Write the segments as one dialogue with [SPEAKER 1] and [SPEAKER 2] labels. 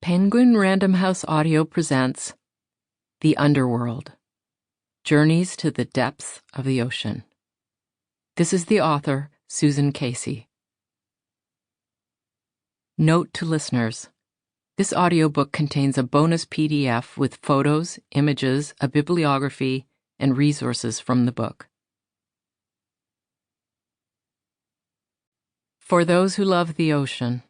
[SPEAKER 1] Penguin Random House Audio presents The Underworld, Journeys to the Depths of the Ocean. This is the author, Susan Casey. Note to listeners, this audiobook contains a bonus PDF with photos, images, a bibliography, and resources from the book. For those who love the ocean.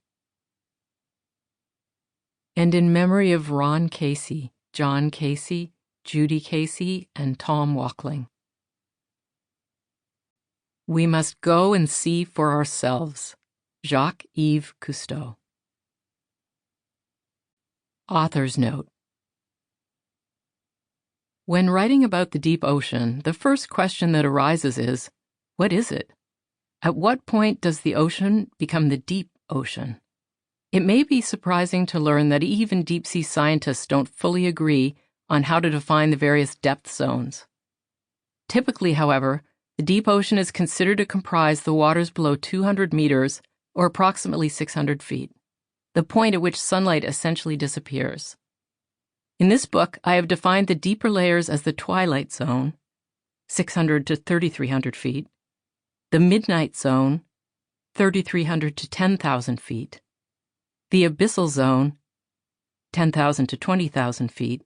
[SPEAKER 1] And in memory of Ron Casey, John Casey, Judy Casey, and Tom Wackling. We must go and see for ourselves. Jacques-Yves Cousteau. Author's note. When writing about the deep ocean, the first question that arises is, what is it? At what point does the ocean become the deep ocean? It may be surprising to learn that even deep-sea scientists don't fully agree on how to define the various depth zones. Typically, however, the deep ocean is considered to comprise the waters below 200 meters, or approximately 600 feet, the point at which sunlight essentially disappears. In this book, I have defined the deeper layers as the twilight zone, 600 to 3,300 feet, the midnight zone, 3,300 to 10,000 feet, the abyssal zone, 10,000 to 20,000 feet,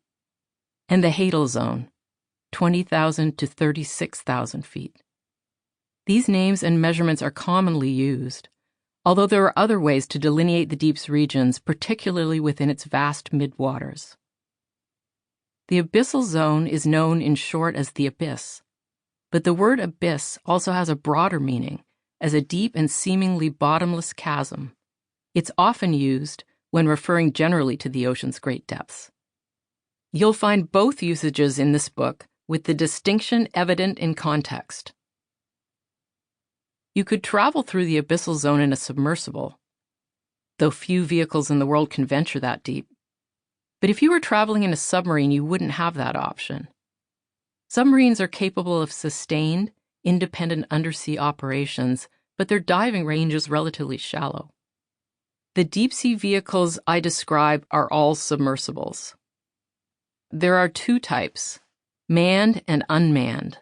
[SPEAKER 1] and the hadal zone, 20,000 to 36,000 feet. These names and measurements are commonly used, although there are other ways to delineate the deep's regions, particularly within its vast midwaters. The abyssal zone is known in short as the abyss, but the word abyss also has a broader meaning as a deep and seemingly bottomless chasm. It's often used when referring generally to the ocean's great depths. You'll find both usages in this book, with the distinction evident in context. You could travel through the abyssal zone in a submersible, though few vehicles in the world can venture that deep. But if you were traveling in a submarine, you wouldn't have that option. Submarines are capable of sustained, independent undersea operations, but their diving range is relatively shallow. The deep-sea vehicles I describe are all submersibles. There are two types, manned and unmanned.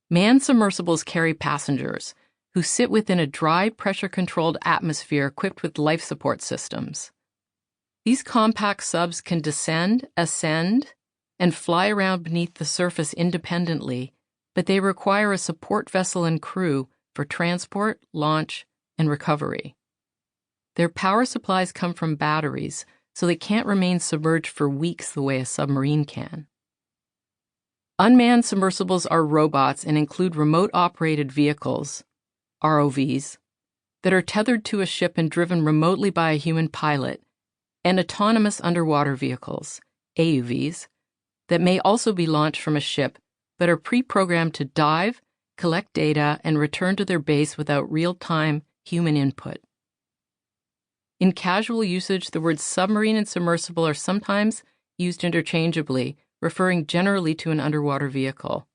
[SPEAKER 1] Manned submersibles carry passengers who sit within a dry, pressure-controlled atmosphere equipped with life support systems. These compact subs can descend, ascend, and fly around beneath the surface independently, but they require a support vessel and crew for transport, launch, and recovery. Their power supplies come from batteries, so they can't remain submerged for weeks the way a submarine can. Unmanned submersibles are robots and include remote-operated vehicles, ROVs, that are tethered to a ship and driven remotely by a human pilot, and autonomous underwater vehicles, AUVs, that may also be launched from a ship but are pre-programmed to dive, collect data, and return to their base without real-time human input. In casual usage, the words submarine and submersible are sometimes used interchangeably, referring generally to an underwater vehicle.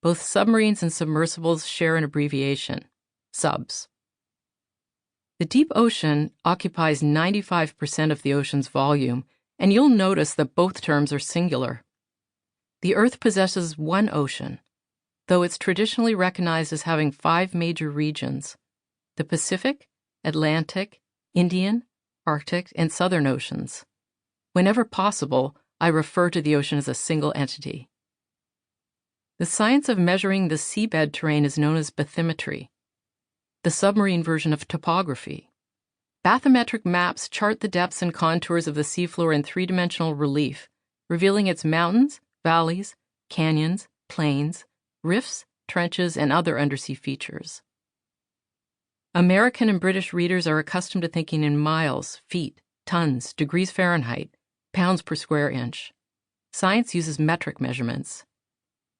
[SPEAKER 1] Both submarines and submersibles share an abbreviation, SUBS. The deep ocean occupies 95% of the ocean's volume, and you'll notice that both terms are singular. The Earth possesses one ocean, though it's traditionally recognized as having 5 major regions: the Pacific, Atlantic, Indian, Arctic, and Southern Oceans. Whenever possible, I refer to the ocean as a single entity. The science of measuring the seabed terrain is known as bathymetry, the submarine version of topography. Bathymetric maps chart the depths and contours of the seafloor in three-dimensional relief, revealing its mountains, valleys, canyons, plains, rifts, trenches, and other undersea features. American and British readers are accustomed to thinking in miles, feet, tons, degrees Fahrenheit, pounds per square inch. Science uses metric measurements.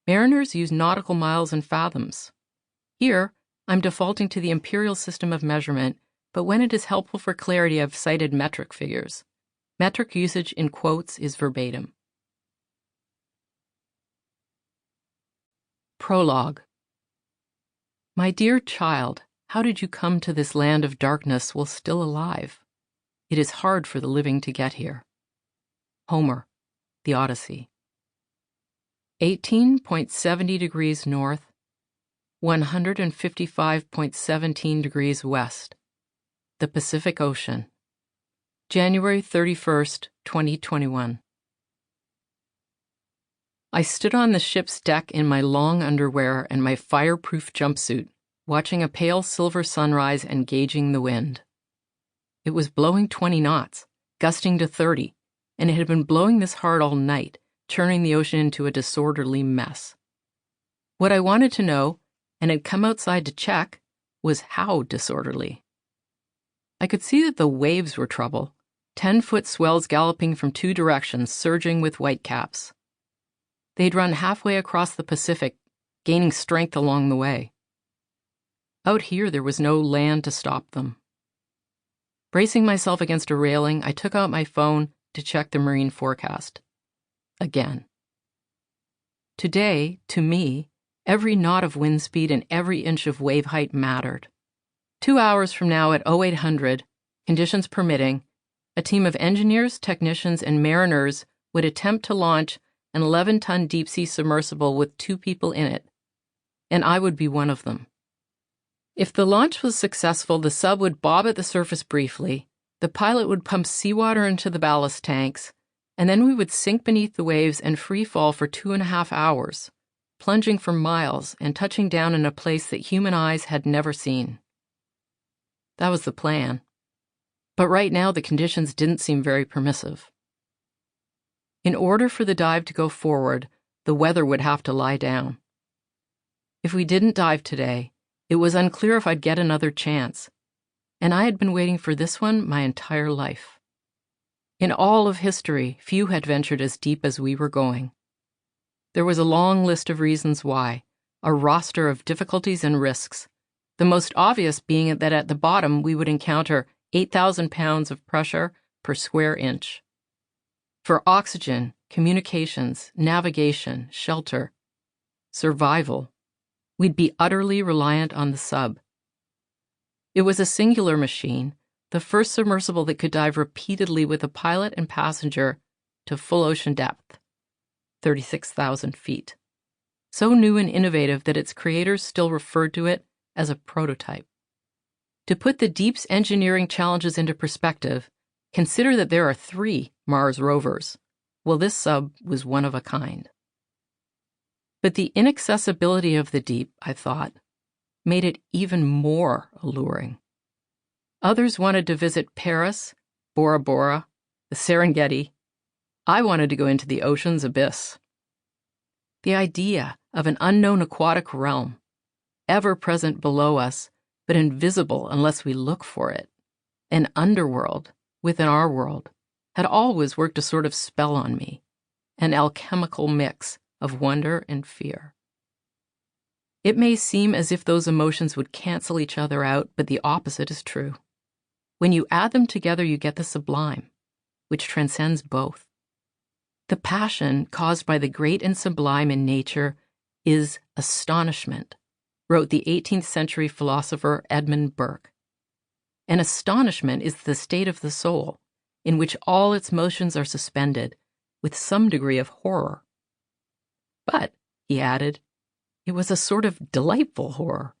[SPEAKER 1] Mariners use nautical miles and fathoms. Here, I'm defaulting to the imperial system of measurement, but when it is helpful for clarity, I've cited metric figures. Metric usage in quotes is verbatim. Prologue. My dear child, how did you come to this land of darkness while still alive? It is hard for the living to get here. Homer, The Odyssey. 18.70 degrees north, 155.17 degrees west. The Pacific Ocean. January 31st, 2021. I stood on the ship's deck in my long underwear and my fireproof jumpsuit, watching a pale silver sunrise and gauging the wind. It was blowing 20 knots, gusting to 30, and it had been blowing this hard all night, churning the ocean into a disorderly mess. What I wanted to know, and had come outside to check, was how disorderly. I could see that the waves were trouble, 10-foot swells galloping from two directions, surging with whitecaps. They'd run halfway across the Pacific, gaining strength along the way. Out here, there was no land to stop them. Bracing myself against a railing, I took out my phone to check the marine forecast. Again. Today, to me, every knot of wind speed and every inch of wave height mattered. 2 hours from now at 0800, conditions permitting, a team of engineers, technicians, and mariners would attempt to launch an 11-ton deep-sea submersible with 2 people in it, and I would be one of them. If the launch was successful, the sub would bob at the surface briefly, the pilot would pump seawater into the ballast tanks, and then we would sink beneath the waves and free fall for 2.5 hours, plunging for miles and touching down in a place that human eyes had never seen. That was the plan. But right now, the conditions didn't seem very permissive. In order for the dive to go forward, the weather would have to lie down. If we didn't dive today, it was unclear if I'd get another chance, and I had been waiting for this one my entire life. In all of history, few had ventured as deep as we were going. There was a long list of reasons why, a roster of difficulties and risks, the most obvious being that at the bottom we would encounter 8,000 pounds of pressure per square inch. For oxygen, communications, navigation, shelter, survival, we'd be utterly reliant on the sub. It was a singular machine, the first submersible that could dive repeatedly with a pilot and passenger to full ocean depth, 36,000 feet. So new and innovative that its creators still referred to it as a prototype. To put the deep's engineering challenges into perspective, consider that there are 3 Mars rovers. Well, this sub was one of a kind. But the inaccessibility of the deep, I thought, made it even more alluring. Others wanted to visit Paris, Bora Bora, the Serengeti. I wanted to go into the ocean's abyss. The idea of an unknown aquatic realm, ever present below us, but invisible unless we look for it, an underworld within our world, had always worked a sort of spell on me, an alchemical mix of wonder and fear. It may seem as if those emotions would cancel each other out, but the opposite is true. When you add them together, you get the sublime, which transcends both. The passion caused by the great and sublime in nature is astonishment, wrote the 18th century philosopher Edmund Burke. And astonishment is the state of the soul, in which all its motions are suspended, with some degree of horror. But, he added, it was a sort of delightful horror.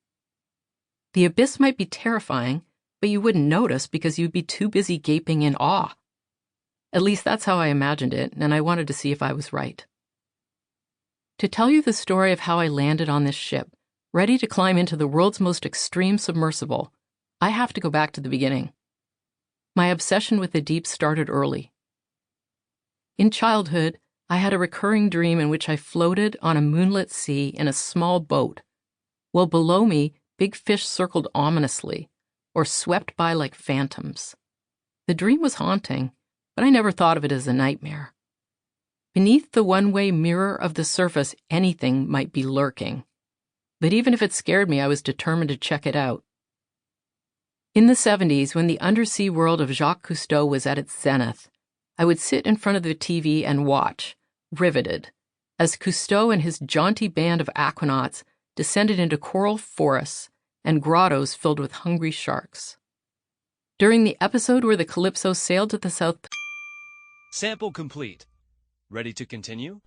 [SPEAKER 1] The abyss might be terrifying, but you wouldn't notice because you'd be too busy gaping in awe. At least that's how I imagined it, and I wanted to see if I was right. To tell you the story of how I landed on this ship, ready to climb into the world's most extreme submersible, I have to go back to the beginning. My obsession with the deep started early. In childhood, I had a recurring dream in which I floated on a moonlit sea in a small boat, while below me big fish circled ominously, or swept by like phantoms. The dream was haunting, but I never thought of it as a nightmare. Beneath the one-way mirror of the surface, anything might be lurking. But even if it scared me, I was determined to check it out. In the 70s, when the undersea world of Jacques Cousteau was at its zenith, I would sit in front of the TV and watch, riveted, as Cousteau and his jaunty band of aquanauts descended into coral forests and grottos filled with hungry sharks. During the episode where the Calypso sailed to the South...
[SPEAKER 2] Sample complete. Ready to continue?